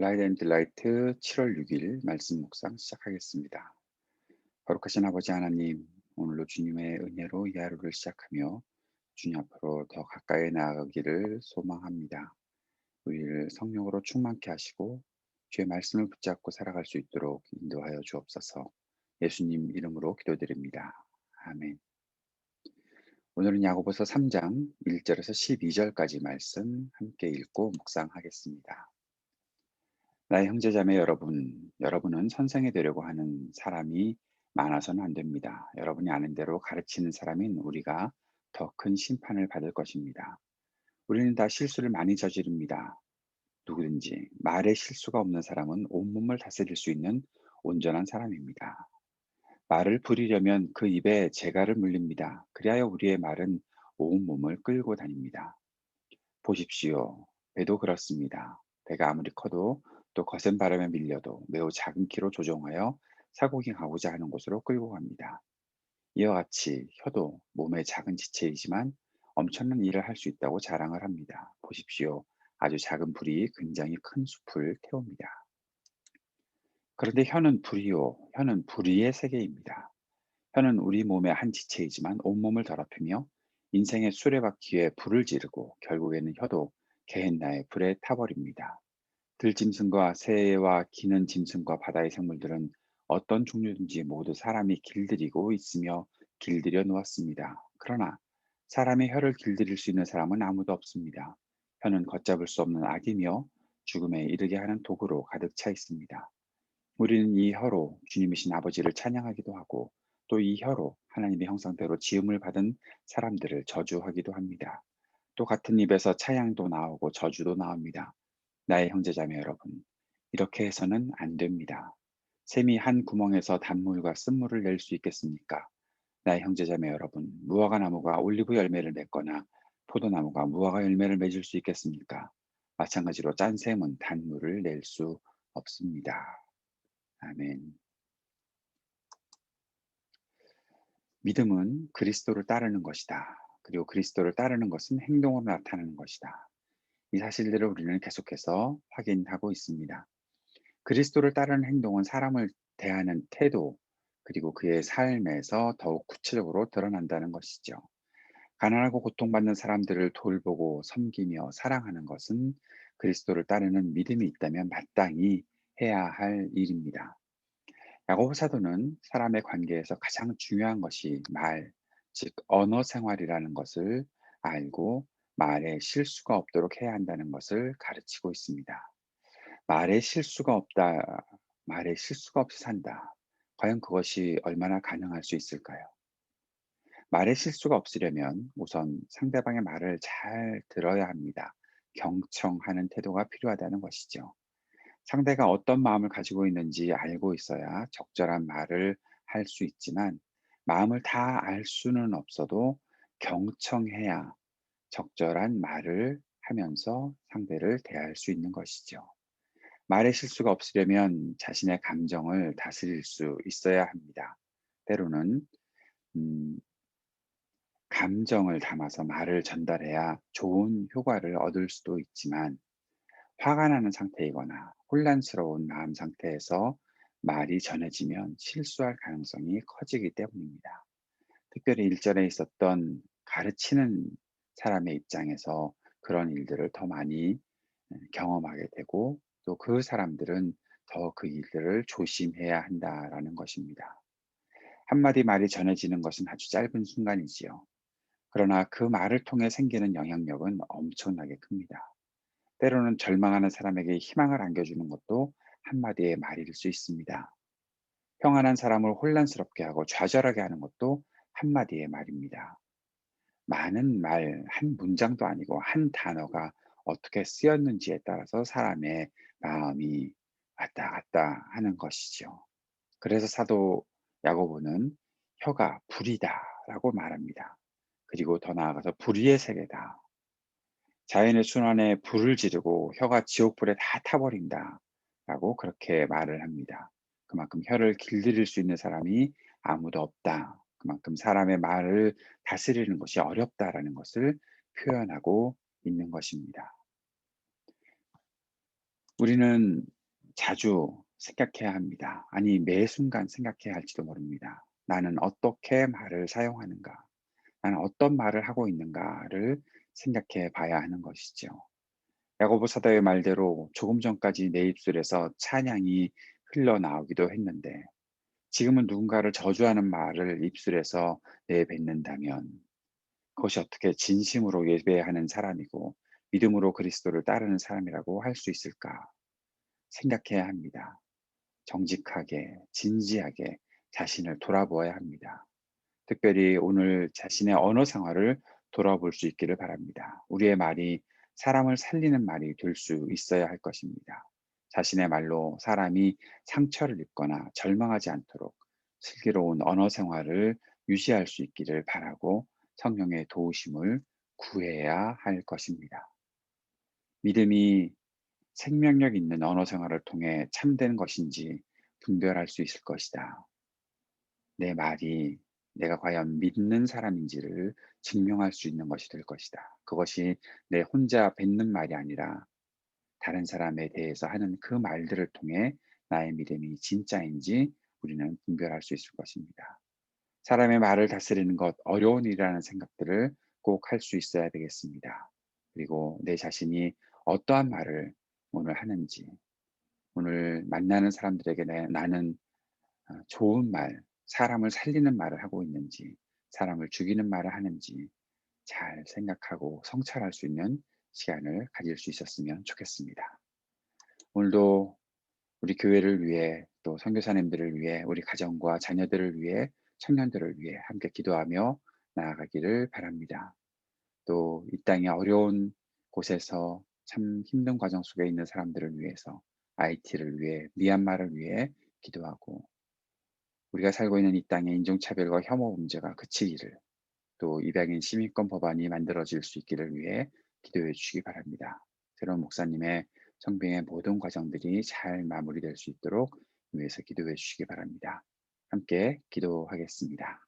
라이드 앤 딜라이트 7월 6일 말씀 묵상 시작하겠습니다. 거룩하신 아버지 하나님, 오늘로 주님의 은혜로 이 하루를 시작하며 주님 앞으로 더 가까이 나아가기를 소망합니다. 우리를 성령으로 충만케 하시고 주의 말씀을 붙잡고 살아갈 수 있도록 인도하여 주옵소서. 예수님 이름으로 기도드립니다. 아멘. 오늘은 야고보서 3장 1절에서 12절까지 말씀 함께 읽고 묵상하겠습니다. 나의 형제자매 여러분, 여러분은 선생이 되려고 하는 사람이 많아서는 안 됩니다. 여러분이 아는 대로 가르치는 사람인 우리가 더 큰 심판을 받을 것입니다. 우리는 다 실수를 많이 저지릅니다. 누구든지 말에 실수가 없는 사람은 온몸을 다스릴 수 있는 온전한 사람입니다. 말을 부리려면 그 입에 재갈을 물립니다. 그리하여 우리의 말은 온몸을 끌고 다닙니다. 보십시오. 배도 그렇습니다. 배가 아무리 커도 또 거센 바람에 밀려도 매우 작은 키로 조종하여 사고기 가고자 하는 곳으로 끌고 갑니다. 이와 같이 혀도 몸의 작은 지체이지만 엄청난 일을 할 수 있다고 자랑을 합니다. 보십시오. 아주 작은 불이 굉장히 큰 숲을 태웁니다. 그런데 혀는 불이요. 혀는 불의의 세계입니다. 혀는 우리 몸의 한 지체이지만 온몸을 더럽히며 인생의 수레바퀴에 불을 지르고 결국에는 혀도 게헨나의 불에 타버립니다. 들짐승과 새와 기는 짐승과 바다의 생물들은 어떤 종류든지 모두 사람이 길들이고 있으며 길들여 놓았습니다. 그러나 사람의 혀를 길들일 수 있는 사람은 아무도 없습니다. 혀는 걷잡을 수 없는 악이며 죽음에 이르게 하는 도구로 가득 차 있습니다. 우리는 이 혀로 주님이신 아버지를 찬양하기도 하고 또 이 혀로 하나님의 형상대로 지음을 받은 사람들을 저주하기도 합니다. 또 같은 입에서 찬양도 나오고 저주도 나옵니다. 나의 형제자매 여러분, 이렇게 해서는 안 됩니다. 샘이 한 구멍에서 단물과 쓴물을 낼 수 있겠습니까? 나의 형제자매 여러분, 무화과 나무가 올리브 열매를 맺거나 포도나무가 무화과 열매를 맺을 수 있겠습니까? 마찬가지로 짠 샘은 단물을 낼 수 없습니다. 아멘. 믿음은 그리스도를 따르는 것이다. 그리고 그리스도를 따르는 것은 행동으로 나타나는 것이다. 이 사실들을 우리는 계속해서 확인하고 있습니다. 그리스도를 따르는 행동은 사람을 대하는 태도, 그리고 그의 삶에서 더욱 구체적으로 드러난다는 것이죠. 가난하고 고통받는 사람들을 돌보고 섬기며 사랑하는 것은 그리스도를 따르는 믿음이 있다면 마땅히 해야 할 일입니다. 야고보 사도는 사람의 관계에서 가장 중요한 것이 말, 즉 언어 생활이라는 것을 알고 말에 실수가 없도록 해야 한다는 것을 가르치고 있습니다. 말에 실수가 없다, 말에 실수가 없이 산다. 과연 그것이 얼마나 가능할 수 있을까요? 말에 실수가 없으려면 우선 상대방의 말을 잘 들어야 합니다. 경청하는 태도가 필요하다는 것이죠. 상대가 어떤 마음을 가지고 있는지 알고 있어야 적절한 말을 할 수 있지만 마음을 다 알 수는 없어도 경청해야 적절한 말을 하면서 상대를 대할 수 있는 것이죠. 말의 실수가 없으려면 자신의 감정을 다스릴 수 있어야 합니다. 때로는 음, 감정을 담아서 말을 전달해야 좋은 효과를 얻을 수도 있지만 화가 나는 상태이거나 혼란스러운 마음 상태에서 말이 전해지면 실수할 가능성이 커지기 때문입니다. 특별히 일전에 있었던 가르치는 사람의 입장에서 그런 일들을 더 많이 경험하게 되고 또 그 사람들은 더 그 일들을 조심해야 한다라는 것입니다. 한마디 말이 전해지는 것은 아주 짧은 순간이지요. 그러나 그 말을 통해 생기는 영향력은 엄청나게 큽니다. 때로는 절망하는 사람에게 희망을 안겨주는 것도 한마디의 말일 수 있습니다. 평안한 사람을 혼란스럽게 하고 좌절하게 하는 것도 한마디의 말입니다. 많은 말, 한 문장도 아니고 한 단어가 어떻게 쓰였는지에 따라서 사람의 마음이 왔다 갔다 하는 것이죠. 그래서 사도 야고보는 혀가 불이다라고 말합니다. 그리고 더 나아가서 불의의 세계다. 자연의 순환에 불을 지르고 혀가 지옥불에 다 타버린다라고 그렇게 말을 합니다. 그만큼 혀를 길들일 수 있는 사람이 아무도 없다. 그만큼 사람의 말을 다스리는 것이 어렵다라는 것을 표현하고 있는 것입니다. 우리는 자주 생각해야 합니다. 아니, 매 순간 생각해야 할지도 모릅니다. 나는 어떻게 말을 사용하는가? 나는 어떤 말을 하고 있는가를 생각해 봐야 하는 것이죠. 야고보 사도의 말대로 조금 전까지 내 입술에서 찬양이 흘러나오기도 했는데 지금은 누군가를 저주하는 말을 입술에서 내뱉는다면 그것이 어떻게 진심으로 예배하는 사람이고 믿음으로 그리스도를 따르는 사람이라고 할 수 있을까 생각해야 합니다. 정직하게, 진지하게 자신을 돌아보아야 합니다. 특별히 오늘 자신의 언어 생활을 돌아볼 수 있기를 바랍니다. 우리의 말이 사람을 살리는 말이 될 수 있어야 할 것입니다. 자신의 말로 사람이 상처를 입거나 절망하지 않도록 슬기로운 언어 생활을 유지할 수 있기를 바라고 성령의 도우심을 구해야 할 것입니다. 믿음이 생명력 있는 언어 생활을 통해 참된 것인지 분별할 수 있을 것이다. 내 말이 내가 과연 믿는 사람인지를 증명할 수 있는 것이 될 것이다. 그것이 내 혼자 뱉는 말이 아니라 다른 사람에 대해서 하는 그 말들을 통해 나의 믿음이 진짜인지 우리는 분별할 수 있을 것입니다. 사람의 말을 다스리는 것 어려운 일이라는 생각들을 꼭 할 수 있어야 되겠습니다. 그리고 내 자신이 어떠한 말을 오늘 하는지, 오늘 만나는 사람들에게 나는 좋은 말, 사람을 살리는 말을 하고 있는지, 사람을 죽이는 말을 하는지 잘 생각하고 성찰할 수 있는 시간을 가질 수 있었으면 좋겠습니다. 오늘도 우리 교회를 위해 또 선교사님들을 위해 우리 가정과 자녀들을 위해 청년들을 위해 함께 기도하며 나아가기를 바랍니다. 또 이 땅의 어려운 곳에서 참 힘든 과정 속에 있는 사람들을 위해서 IT를 위해 미얀마를 위해 기도하고 우리가 살고 있는 이 땅의 인종차별과 혐오 문제가 그치기를 또 입양인 시민권 법안이 만들어질 수 있기를 위해 기도해 주시기 바랍니다. 새로운 목사님의 성빙의 모든 과정들이 잘 마무리될 수 있도록 위해서 기도해 주시기 바랍니다. 함께 기도하겠습니다.